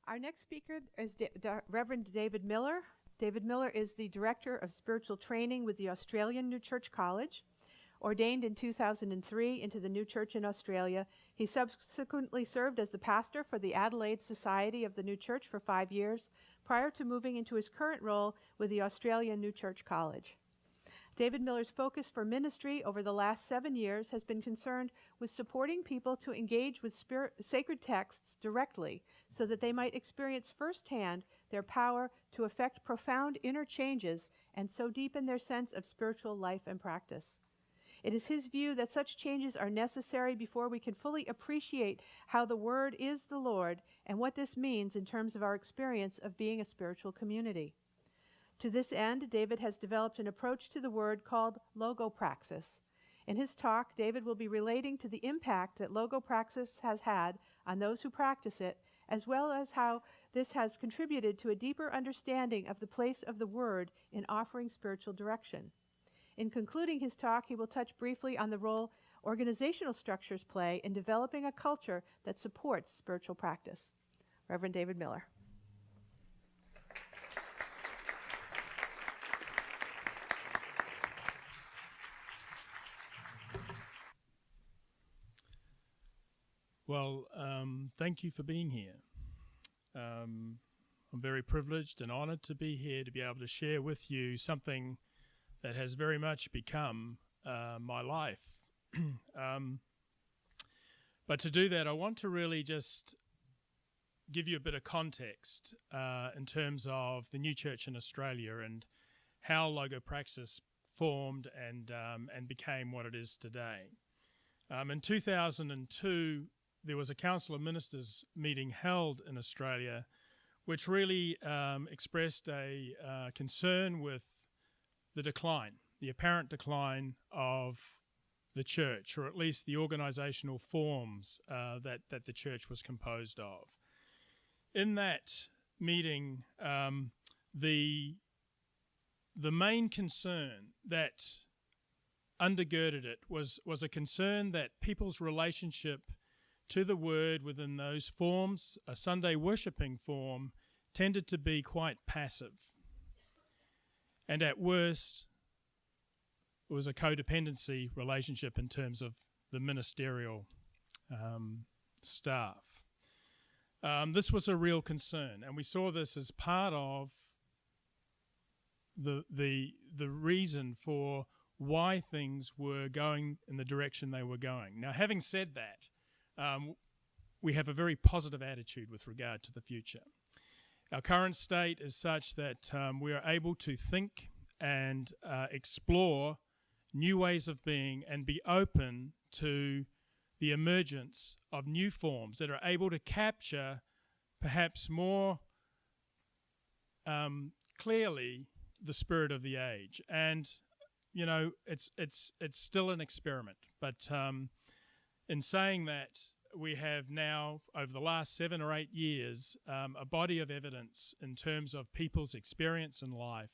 Our next speaker is Reverend David Millar. David Millar is the Director of Spiritual Training with the Australian New Church College. Ordained in 2003 into the New Church in Australia, he subsequently served as the pastor for the Adelaide Society of the New Church for 5 years, prior to moving into his current role with the Australian New Church College. David Millar's focus for ministry over the last 7 years has been concerned with supporting people to engage with sacred texts directly so that they might experience firsthand their power to effect profound inner changes and so deepen their sense of spiritual life and practice. It is his view that such changes are necessary before we can fully appreciate how the Word is the Lord and what this means in terms of our experience of being a spiritual community. To this end, David has developed an approach to the Word called Logopraxis. In his talk, David will be relating to the impact that Logopraxis has had on those who practice it, as well as how this has contributed to a deeper understanding of the place of the Word in offering spiritual direction. In concluding his talk, he will touch briefly on the role organizational structures play in developing a culture that supports spiritual practice. Reverend David Millar. Well, thank you for being here. I'm very privileged and honored to be here to be able to share with you something that has very much become my life. But to do that, I want to really just give you a bit of context in terms of the New Church in Australia and how Logopraxis formed and became what it is today. In 2002, there was a Council of Ministers meeting held in Australia, which really expressed a concern with the apparent decline of the church, or at least the organizational forms that the church was composed of. In that meeting, the main concern that undergirded it was a concern that people's relationship to the Word within those forms, a Sunday worshipping form, tended to be quite passive. And at worst, it was a codependency relationship in terms of the ministerial staff. This was a real concern, and we saw this as part of the reason for why things were going in the direction they were going. Now, having said that, we have a very positive attitude with regard to the future. Our current state is such that we are able to think and explore new ways of being and be open to the emergence of new forms that are able to capture perhaps more clearly the spirit of the age. And, you know, it's still an experiment. But in saying that, we have now, over the last 7 or 8 years, a body of evidence in terms of people's experience in life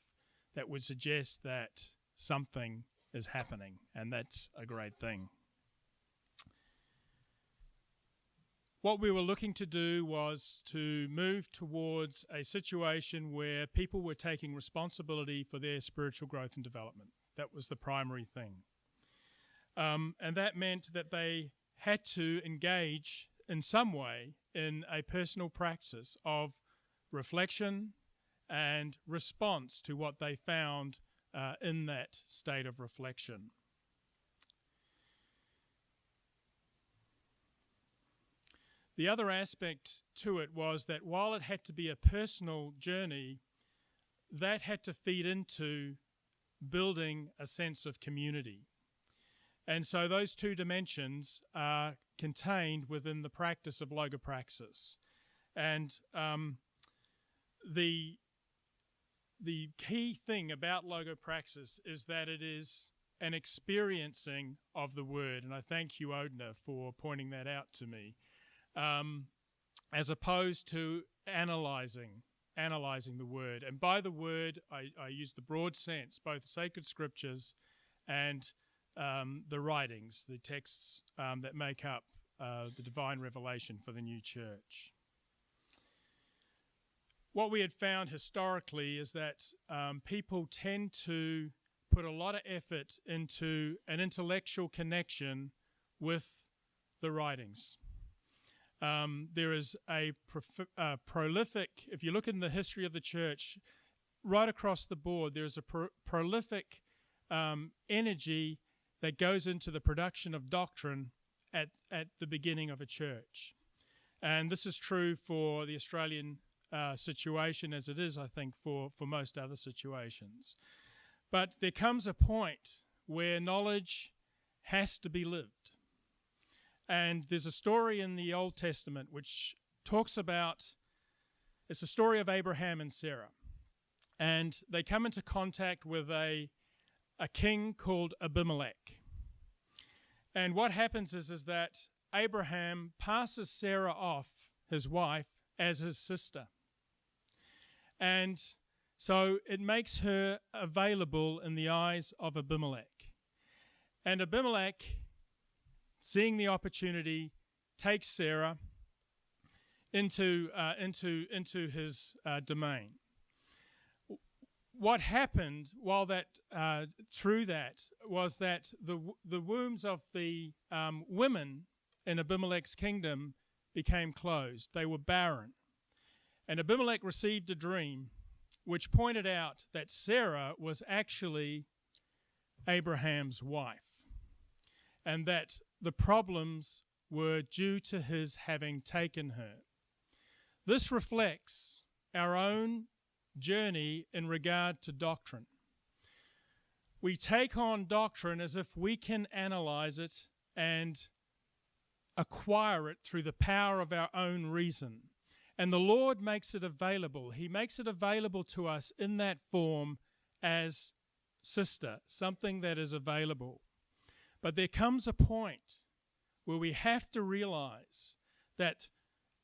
that would suggest that something is happening, and that's a great thing. What we were looking to do was to move towards a situation where people were taking responsibility for their spiritual growth and development. That was the primary thing. And that meant that they had to engage in some way in a personal practice of reflection and response to what they found in that state of reflection. The other aspect to it was that while it had to be a personal journey, that had to feed into building a sense of community. And so those two dimensions are contained within the practice of Logopraxis. And the key thing about Logopraxis is that it is an experiencing of the Word. And I thank you, Odna, for pointing that out to me. As opposed to analyzing the Word. And by the Word, I use the broad sense, both the sacred scriptures and the writings, the texts that make up the divine revelation for the new church. what we had found historically is that people tend to put a lot of effort into an intellectual connection with the writings. There is a prolific, if you look in the history of the church, right across the board, there's a prolific energy that goes into the production of doctrine at the beginning of a church. And this is true for the Australian situation, as it is, I think, for most other situations. But there comes a point where knowledge has to be lived. And there's a story in the Old Testament which talks about, it's a story of Abraham and Sarah. And they come into contact with a king called Abimelech. And what happens is that Abraham passes Sarah off, his wife, as his sister. And so it makes her available in the eyes of Abimelech. And Abimelech, seeing the opportunity, takes Sarah into his domain. What happened while through that was that the wombs of the women in Abimelech's kingdom became closed. They were barren. And Abimelech received a dream which pointed out that Sarah was actually Abraham's wife, and that the problems were due to his having taken her. This reflects our own journey in regard to doctrine. We take on doctrine as if we can analyze it and acquire it through the power of our own reason. And the Lord makes it available. He makes it available to us in that form as sister, something that is available. But there comes a point where we have to realize that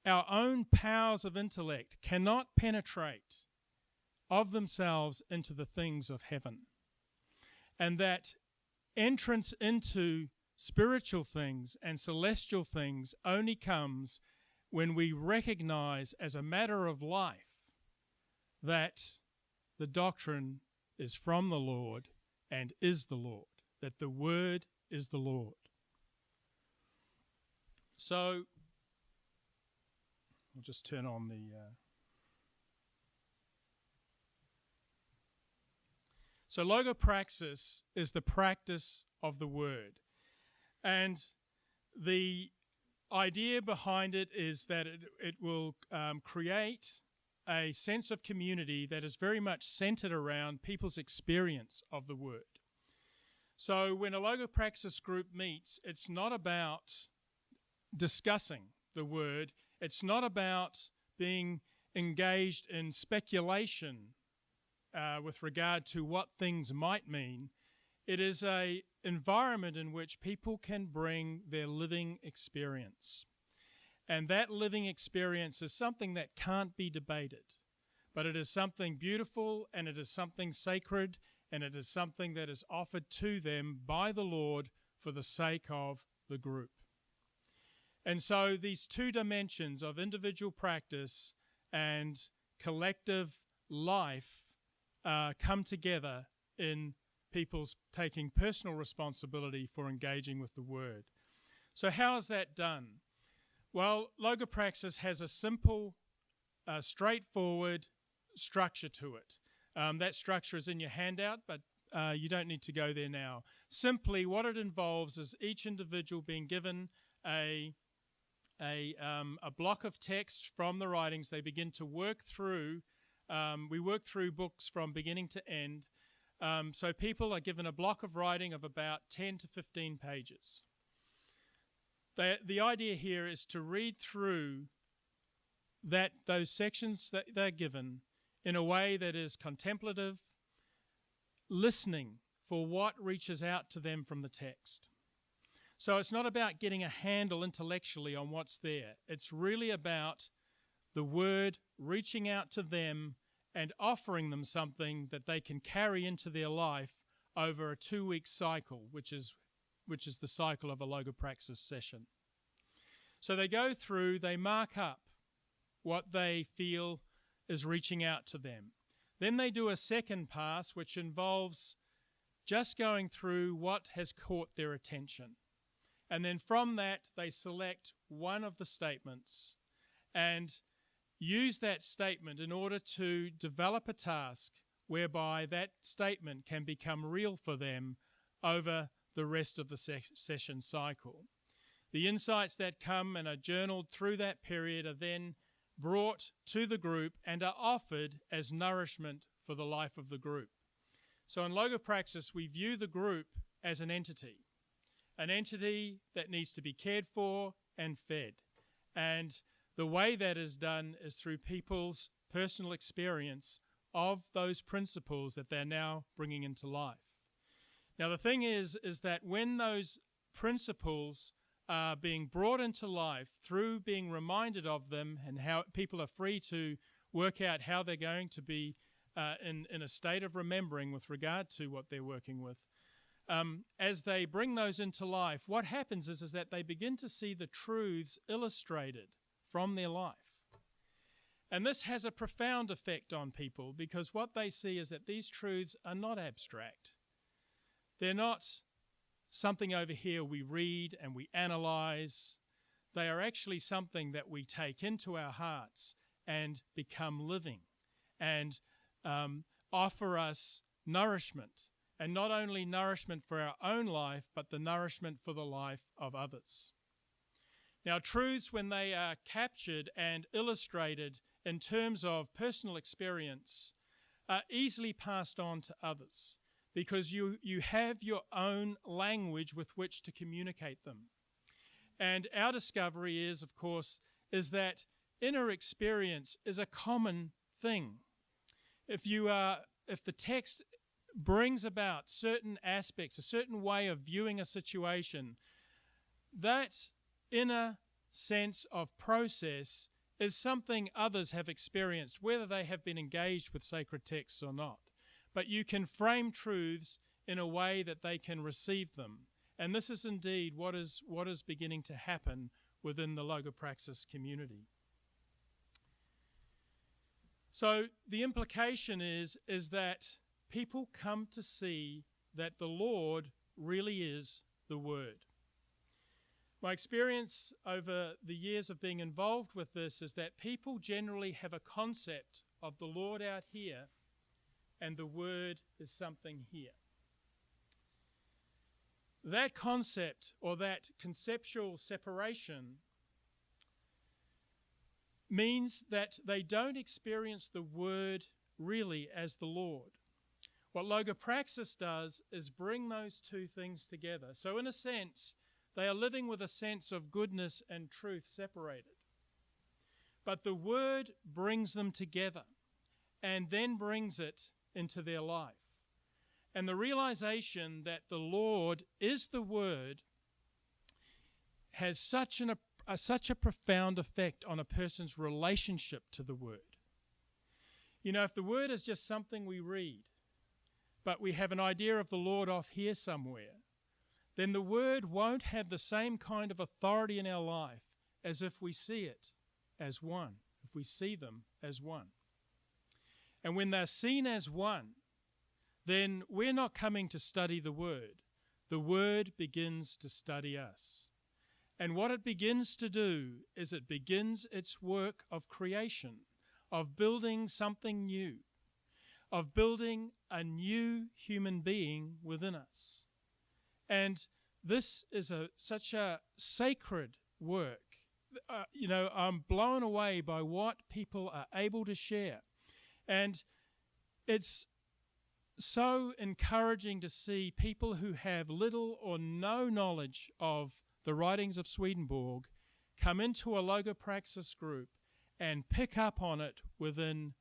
our own powers of intellect cannot penetrate of themselves into the things of heaven. And that entrance into spiritual things and celestial things only comes when we recognize as a matter of life that the doctrine is from the Lord and is the Lord, that the Word is the Lord. So, I'll just turn on the... So Logopraxis is the practice of the Word. And the idea behind it is that it will create a sense of community that is very much centered around people's experience of the Word. So when a Logopraxis group meets, it's not about discussing the Word. It's not about being engaged in speculation with regard to what things might mean. It is an environment in which people can bring their living experience. And that living experience is something that can't be debated, but it is something beautiful, and it is something sacred, and it is something that is offered to them by the Lord for the sake of the group. And so these two dimensions of individual practice and collective life come together in people's taking personal responsibility for engaging with the Word. So how is that done? Well, Logopraxis has a simple, straightforward structure to it. That structure is in your handout, but you don't need to go there now. Simply, what it involves is each individual being given a block of text from the writings. They begin to work through. We work through books from beginning to end. So people are given a block of writing of about 10 to 15 pages. The idea here is to read through those sections that they're given in a way that is contemplative, listening for what reaches out to them from the text. So it's not about getting a handle intellectually on what's there. It's really about the Word reaching out to them and offering them something that they can carry into their life over a 2-week cycle, which is the cycle of a Logopraxis session. So they go through, they mark up what they feel is reaching out to them. Then they do a second pass, which involves just going through what has caught their attention. And then from that, they select one of the statements and use that statement in order to develop a task whereby that statement can become real for them over the rest of the session cycle. The insights that come and are journaled through that period are then brought to the group and are offered as nourishment for the life of the group. So in Logopraxis, we view the group as an entity that needs to be cared for and fed. And the way that is done is through people's personal experience of those principles that they're now bringing into life. Now, the thing is that when those principles are being brought into life through being reminded of them and how people are free to work out how they're going to be in a state of remembering with regard to what they're working with, as they bring those into life, what happens is that they begin to see the truths illustrated from their life. And this has a profound effect on people because what they see is that these truths are not abstract. They're not something over here we read and we analyze. They are actually something that we take into our hearts and become living and offer us nourishment. And not only nourishment for our own life, but the nourishment for the life of others. Now, truths, when they are captured and illustrated in terms of personal experience, are easily passed on to others because you have your own language with which to communicate them. And our discovery is, of course, is that inner experience is a common thing. If the text brings about certain aspects, a certain way of viewing a situation, that inner sense of process is something others have experienced, whether they have been engaged with sacred texts or not. But you can frame truths in a way that they can receive them. And this is indeed what is beginning to happen within the Logopraxis community. So the implication is that people come to see that the Lord really is the Word. My experience over the years of being involved with this is that people generally have a concept of the Lord out here and the Word is something here. That concept or that conceptual separation means that they don't experience the Word really as the Lord. What Logopraxis does is bring those two things together. So in a sense, they are living with a sense of goodness and truth separated. But the Word brings them together and then brings it into their life. And the realization that the Lord is the Word has such a profound effect on a person's relationship to the Word. You know, if the Word is just something we read, but we have an idea of the Lord off here somewhere, then the Word won't have the same kind of authority in our life as if we see it as one, if we see them as one. And when they're seen as one, then we're not coming to study the Word. The Word begins to study us. And what it begins to do is it begins its work of creation, of building something new, of building a new human being within us. And this is such a sacred work. I'm blown away by what people are able to share. And it's so encouraging to see people who have little or no knowledge of the writings of Swedenborg come into a Logopraxis group and pick up on it within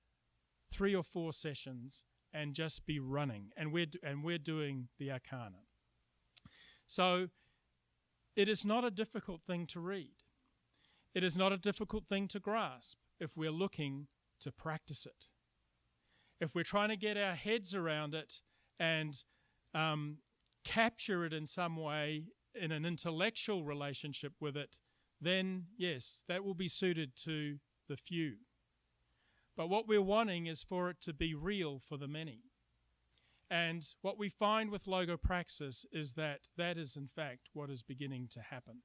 3 or 4 sessions and just be running. And we're doing the Arcana. So it is not a difficult thing to read. It is not a difficult thing to grasp if we're looking to practice it. If we're trying to get our heads around it and capture it in some way in an intellectual relationship with it, then yes, that will be suited to the few. But what we're wanting is for it to be real for the many. And what we find with Logopraxis is that that is in fact what is beginning to happen.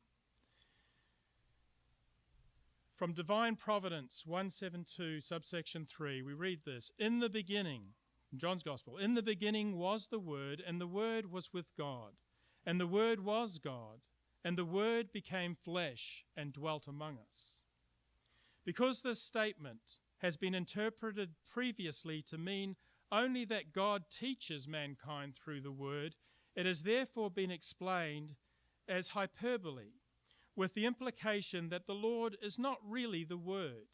From Divine Providence 172, subsection 3, we read this: in the beginning, John's Gospel, in the beginning was the Word, and the Word was with God, and the Word was God, and the Word became flesh and dwelt among us. Because this statement has been interpreted previously to mean only that God teaches mankind through the Word, it has therefore been explained as hyperbole, with the implication that the Lord is not really the Word.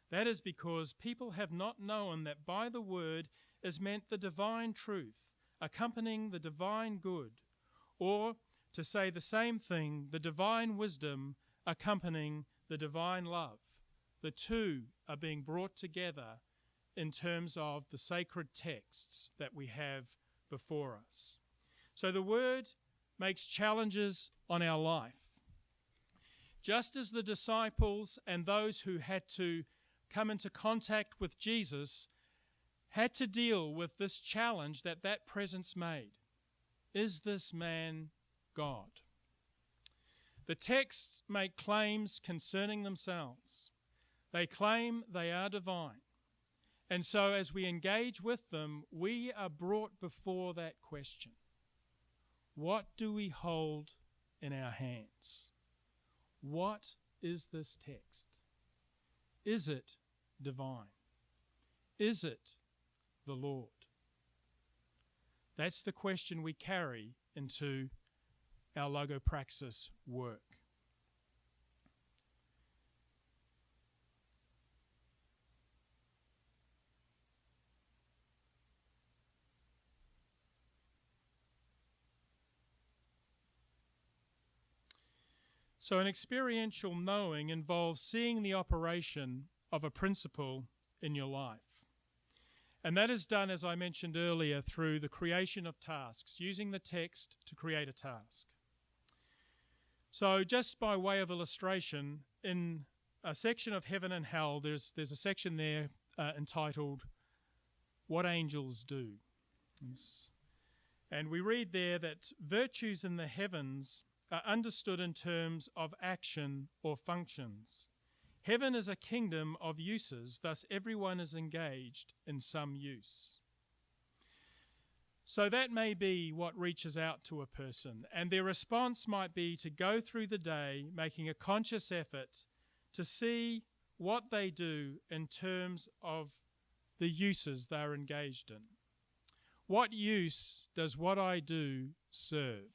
That is because people have not known that by the Word is meant the divine truth, accompanying the divine good, or, to say the same thing, the divine wisdom accompanying the divine love. The two are being brought together in terms of the sacred texts that we have before us. So the Word makes challenges on our life. Just as the disciples and those who had to come into contact with Jesus had to deal with this challenge that that presence made. Is this man God? The texts make claims concerning themselves. They claim they are divine. And so as we engage with them, we are brought before that question. What do we hold in our hands? What is this text? Is it divine? Is it the Lord? That's the question we carry into our Logopraxis work. So an experiential knowing involves seeing the operation of a principle in your life. And that is done, as I mentioned earlier, through the creation of tasks, using the text to create a task. So just by way of illustration, in a section of Heaven and Hell, there's a section there entitled, What Angels Do. And we read there that virtues in the heavens are understood in terms of action or functions. Heaven is a kingdom of uses, thus everyone is engaged in some use. So that may be what reaches out to a person, and their response might be to go through the day making a conscious effort to see what they do in terms of the uses they're engaged in. What use does what I do serve?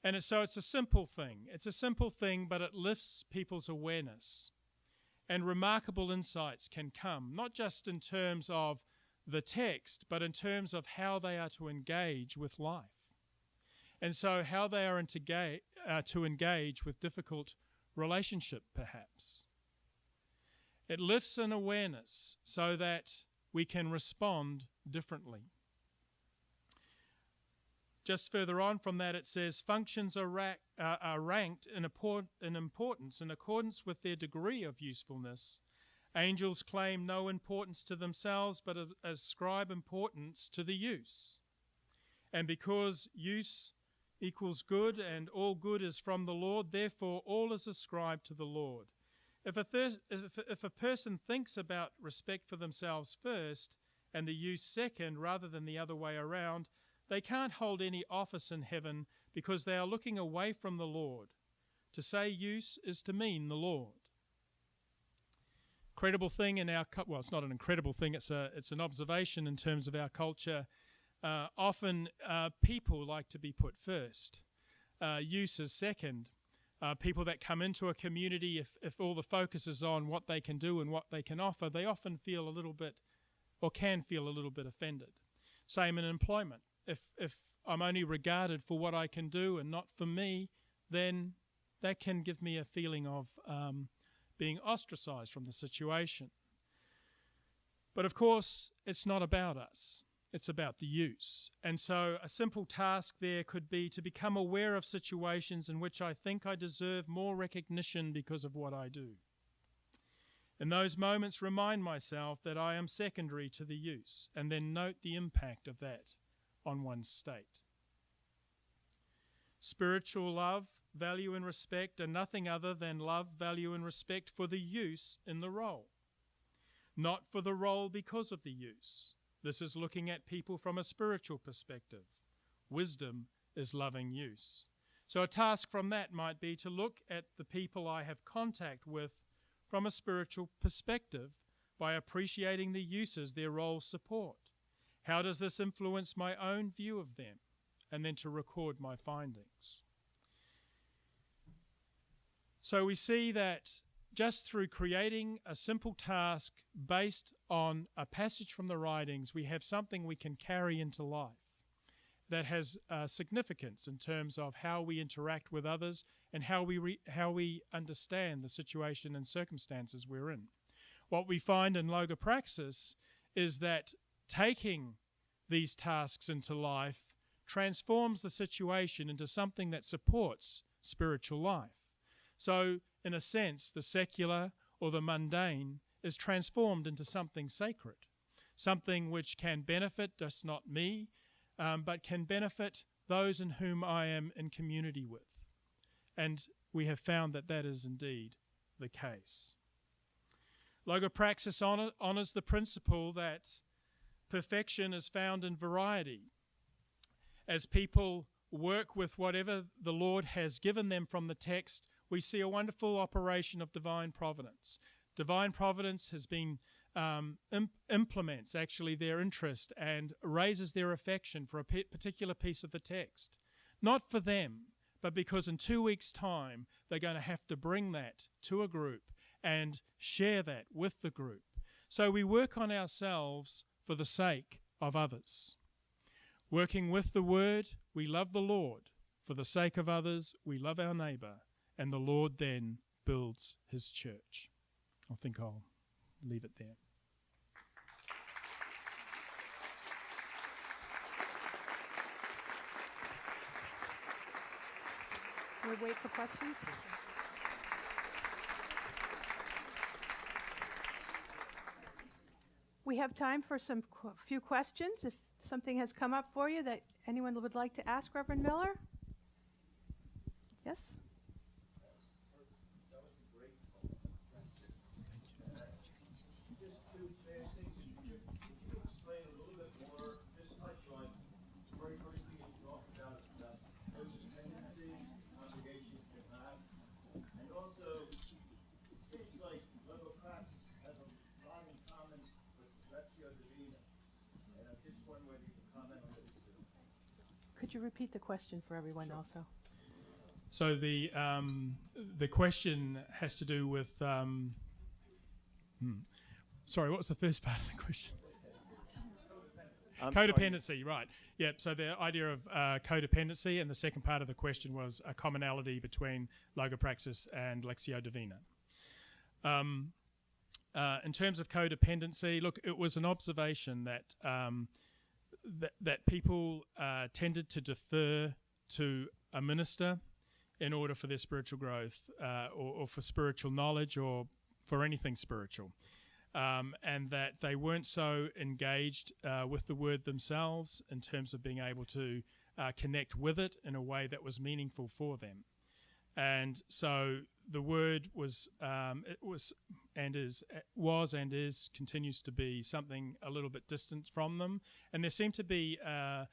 And so it's a simple thing. It's a simple thing, but it lifts people's awareness. And remarkable insights can come, not just in terms of the text, but in terms of how they are to engage with life. And so how they are to engage with difficult relationship, perhaps. It lifts an awareness so that we can respond differently. Just further on from that, it says functions are ranked in importance in accordance with their degree of usefulness. Angels claim no importance to themselves, but ascribe importance to the use. And because use equals good, and all good is from the Lord, therefore all is ascribed to the Lord. If a person thinks about respect for themselves first, and the use second, rather than the other way around, they can't hold any office in heaven because they are looking away from the Lord. To say use is to mean the Lord. Incredible thing in our well, it's not an incredible thing. It's an observation in terms of our culture. Often people like to be put first. Use is second. People that come into a community, if all the focus is on what they can do and what they can offer, they often feel a little bit, or can feel a little bit offended. Same in employment. If I'm only regarded for what I can do and not for me, then that can give me a feeling of being ostracized from the situation. But of course, it's not about us. It's about the use. And so a simple task there could be to become aware of situations in which I think I deserve more recognition because of what I do. In those moments, remind myself that I am secondary to the use, and then note the impact of that on one's state. Spiritual love, value, and respect are nothing other than love, value, and respect for the use in the role, not for the role because of the use. This is looking at people from a spiritual perspective. Wisdom is loving use. So a task from that might be to look at the people I have contact with from a spiritual perspective by appreciating the uses their roles support. How does this influence my own view of them? And then to record my findings. So we see that just through creating a simple task based on a passage from the writings, we have something we can carry into life that has significance in terms of how we interact with others and how we understand the situation and circumstances we're in. What we find in Logopraxis is that taking these tasks into life transforms the situation into something that supports spiritual life. So, in a sense, the secular or the mundane is transformed into something sacred, something which can benefit just not me, but can benefit those in whom I am in community with. And we have found that that is indeed the case. Logopraxis honors the principle that perfection is found in variety. As people work with whatever the Lord has given them from the text, we see a wonderful operation of divine providence. Divine providence has been implements actually their interest and raises their affection for a particular piece of the text. Not for them, but because in 2 weeks' time they're going to have to bring that to a group and share that with the group. So we work on ourselves for the sake of others. Working with the Word, we love the Lord. For the sake of others, we love our neighbour. And the Lord then builds his church. I think I'll leave it there. We'll wait for questions. We have time for some few questions. If something has come up for you that anyone would like to ask Reverend Millar? Yes? Could you repeat the question for everyone also? So the question has to do with sorry, what was the first part of the question? Codependency, right. Yep, so the idea of codependency, and the second part of the question was a commonality between Logopraxis and Lectio Divina. In terms of codependency, look, it was an observation that that people tended to defer to a minister in order for their spiritual growth or for spiritual knowledge or for anything spiritual. And that they weren't so engaged with the Word themselves in terms of being able to connect with it in a way that was meaningful for them. And so the Word was continues to be something a little bit distant from them, and there seemed to be a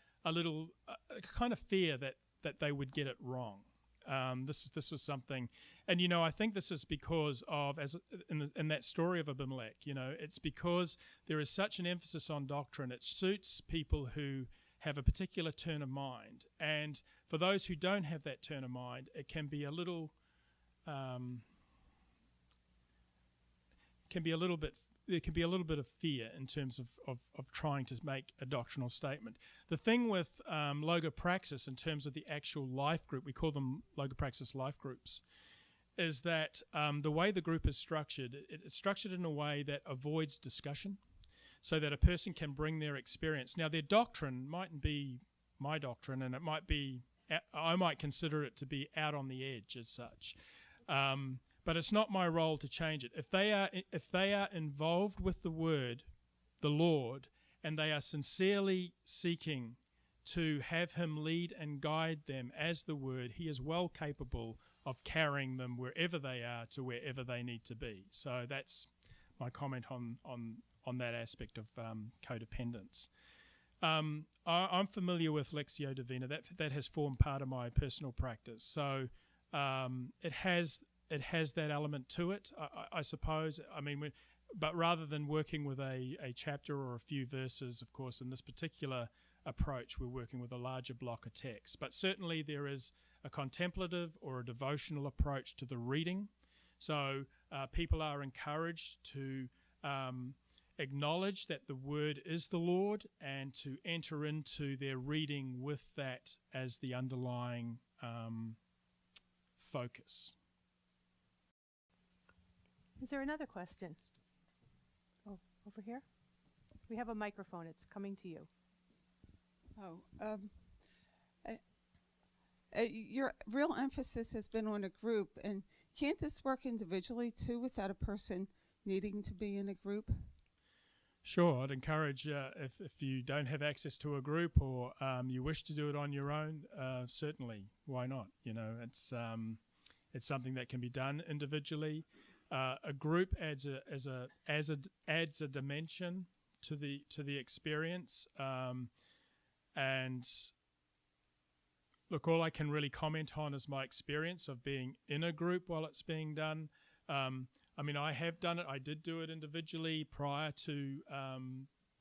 kind of fear that they would get it wrong. This was something, and I think this is because of, as in that story of Abimelech, it's because there is such an emphasis on doctrine. It suits people who have a particular turn of mind, and for those who don't have that turn of mind, it can be a little, there can be a little bit of fear in terms of trying to make a doctrinal statement. The thing with Logopraxis in terms of the actual life group, we call them Logopraxis life groups, is that the way the group is structured, it's structured in a way that avoids discussion so that a person can bring their experience. Now, their doctrine mightn't be my doctrine, and it might be, I might consider it to be out on the edge as such. But but it's not my role to change it. If they are involved with the Word, the Lord, and they are sincerely seeking to have Him lead and guide them as the Word, He is well capable of carrying them wherever they are to wherever they need to be. So that's my comment on that aspect of codependence. I'm familiar with Lectio Divina. That has formed part of my personal practice. So it has that element to it, I suppose. I mean, but rather than working with a chapter or a few verses, of course, in this particular approach, we're working with a larger block of text. But certainly there is a contemplative or a devotional approach to the reading. So people are encouraged to acknowledge that the Word is the Lord and to enter into their reading with that as the underlying focus. Is there another question? Oh, over here? We have a microphone. It's coming to you. Your real emphasis has been on a group, and can't this work individually too without a person needing to be in a group? Sure, I'd encourage if you don't have access to a group or you wish to do it on your own, certainly, why not? You know, it's something that can be done individually. A group adds a dimension to the experience, and look, all I can really comment on is my experience of being in a group while it's being done. I mean, I have done it. I did do it individually prior to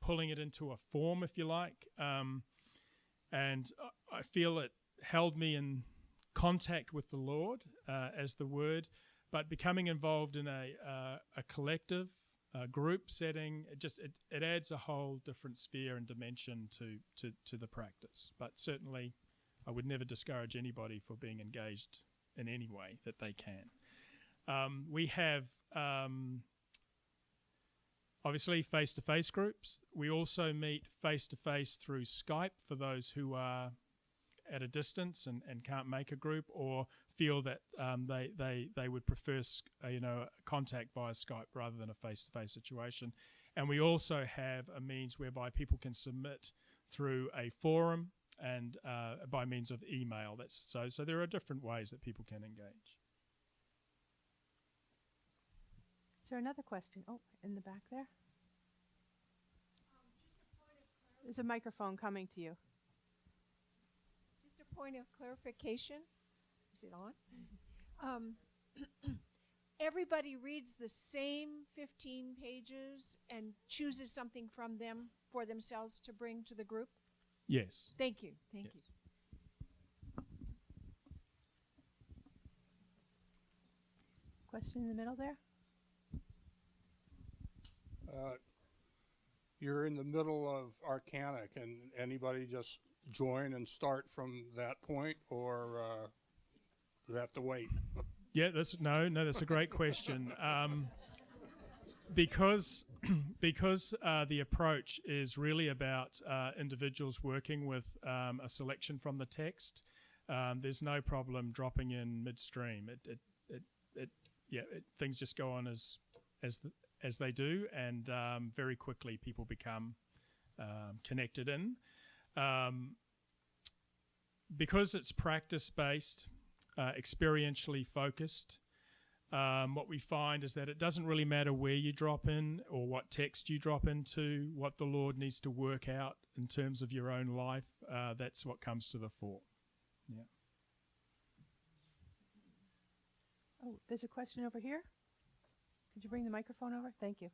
pulling it into a form, if you like. And I feel it held me in contact with the Lord as the Word, but becoming involved in a collective group setting, it adds a whole different sphere and dimension to the practice. But certainly, I would never discourage anybody for being engaged in any way that they can. We have obviously face-to-face groups. We also meet face-to-face through Skype for those who are at a distance and can't make a group or feel that they would prefer contact via Skype rather than a face-to-face situation. And we also have a means whereby people can submit through a forum and by means of email. So there are different ways that people can engage. Is there another question? Oh, in the back there. There's a microphone coming to you. Just a point of clarification. Is it on? Everybody reads the same 15 pages and chooses something from them for themselves to bring to the group? Yes. Thank you. Thank you. Question in the middle there? You're in the middle of Arcana. Can anybody just join and start from that point, or do you have to wait? Yeah, that's a great question. Because the approach is really about individuals working with a selection from the text, there's no problem dropping in midstream. Things just go on as they do, and very quickly people become connected in. Because it's practice-based, experientially focused, what we find is that it doesn't really matter where you drop in or what text you drop into, what the Lord needs to work out in terms of your own life. That's what comes to the fore. Yeah. Oh, there's a question over here. Could you bring the microphone over? Thank you.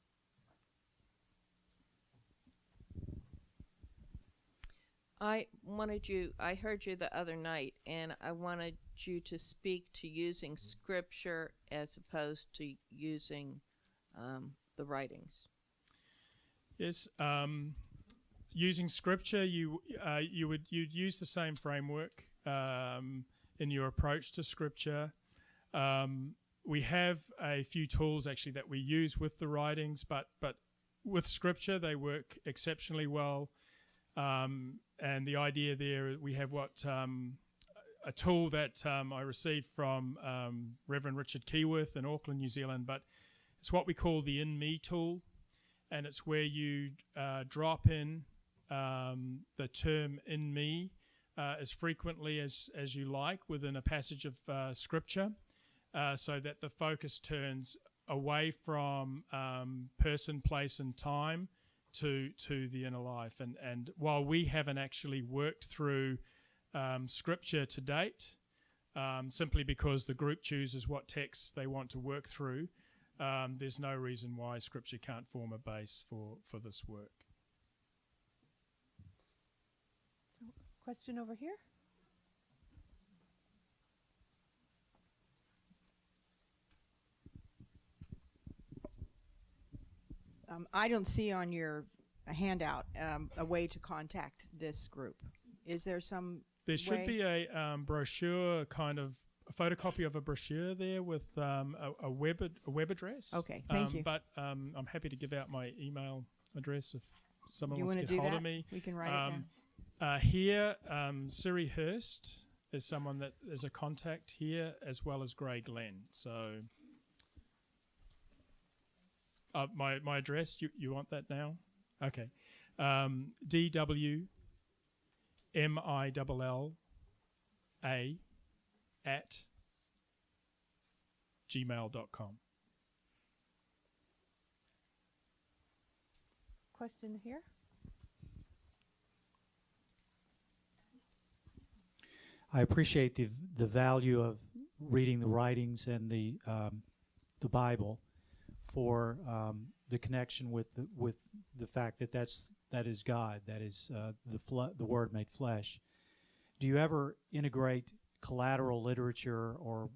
I heard you the other night, and I wanted you to speak to using scripture as opposed to using the writings. Yes, using scripture, you'd use the same framework in your approach to scripture. We have a few tools actually that we use with the writings, but with scripture they work exceptionally well. And the idea there, we have what a tool that I received from Reverend Richard Keyworth in Auckland, New Zealand, but it's what we call the In Me tool, and it's where you drop in the term in me as frequently as you like within a passage of Scripture, so that the focus turns away from person, place, and time to the inner life. And while we haven't actually worked through Scripture to date, simply because the group chooses what texts they want to work through, there's no reason why Scripture can't form a base for this work. Question over here? I don't see on your handout a way to contact this group. Is there some There should way? be a brochure, kind of a photocopy of a brochure there with a web address. Okay, thank you. But I'm happy to give out my email address if someone You wants want to to get do hold that? of me. We can write it down. Here, Siri Hurst is someone that is a contact here, as well as Gray Glenn. So my address, you want that now? Okay. DWMILLA@gmail.com. Question here? I appreciate the value of reading the writings and the Bible for the connection with the fact that that is God, that is the Word made flesh. Do you ever integrate collateral literature or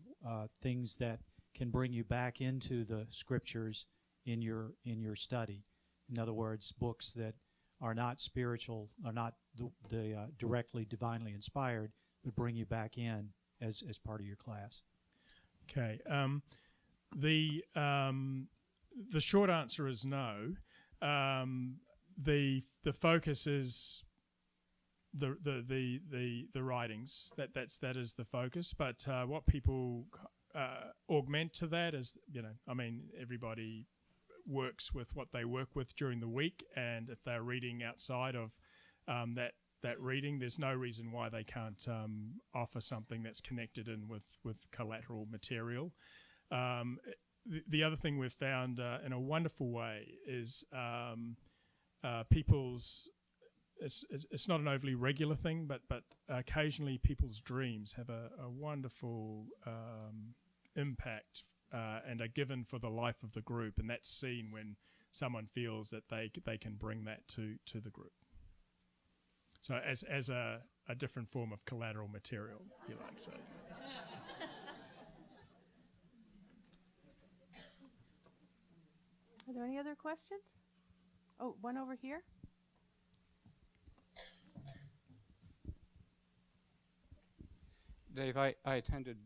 things that can bring you back into the Scriptures in your study? In other words, books that are not spiritual, are not the directly divinely inspired, would bring you back in as part of your class. Okay. The short answer is no. The focus is the writings. That is the focus. But what people augment to that is, everybody works with what they work with during the week, and if they're reading outside of that reading, there's no reason why they can't offer something that's connected in with collateral material. The other thing we've found in a wonderful way is people's, it's not an overly regular thing, but occasionally people's dreams have a wonderful impact and are given for the life of the group, and that's seen when someone feels that they can bring that to the group. So as a different form of collateral material, if you like. So. Are there any other questions? Oh, one over here. Dave, I attended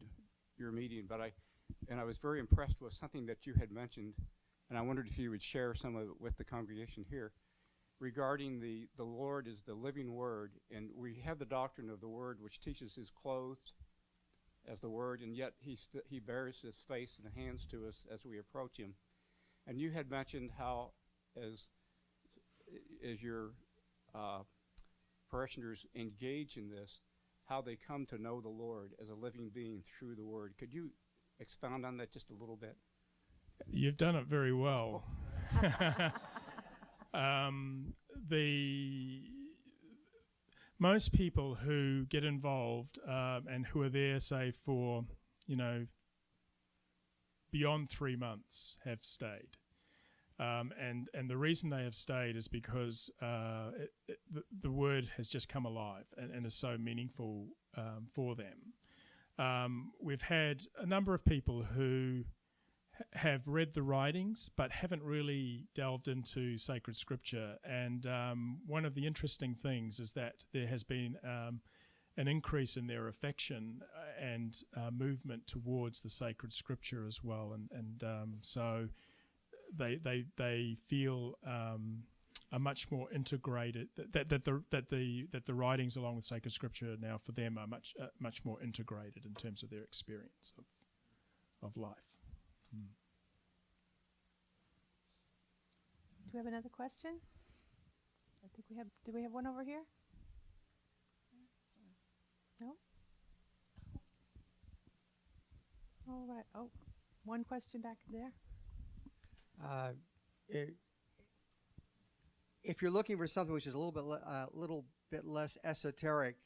your meeting, but I was very impressed with something that you had mentioned, and I wondered if you would share some of it with the congregation here. Regarding the Lord is the living Word, and we have the doctrine of the Word which teaches He's clothed as the Word, and yet He bears His face and hands to us as we approach Him. And you had mentioned how, as your parishioners engage in this, how they come to know the Lord as a living being through the Word. Could you expound on that just a little bit? You've done it very well. Most people who get involved and who are there, say, for, beyond 3 months have stayed. And the reason they have stayed is because the Word has just come alive and is so meaningful for them. We've had a number of people who have read the writings but haven't really delved into sacred Scripture. And one of the interesting things is that there has been an increase in their affection and movement towards the sacred Scripture as well. And so they feel are much more integrated. That the writings along with sacred scripture now for them are much more integrated in terms of their experience of life. Mm. Do we have another question? I think we have. Do we have one over here? No? All right. Oh, one question back there. If you're looking for something which is a little bit less esoteric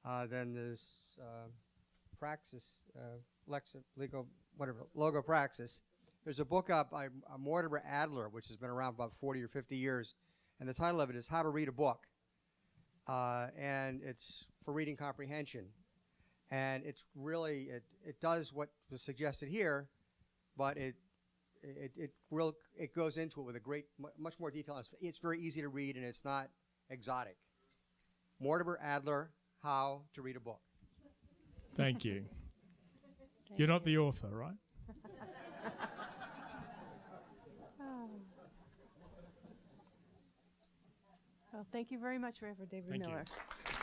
than this praxis, Logopraxis, there's a book up by Mortimer Adler, which has been around about 40 or 50 years, and the title of it is How to Read a Book, and it's for reading comprehension, and it's really it does what was suggested here, but it goes into it with much more detail. It's very easy to read, and it's not exotic. Mortimer Adler, How to Read a Book. Thank you. You're not the author, right? Well, thank you very much, Reverend David Millar. Thank you.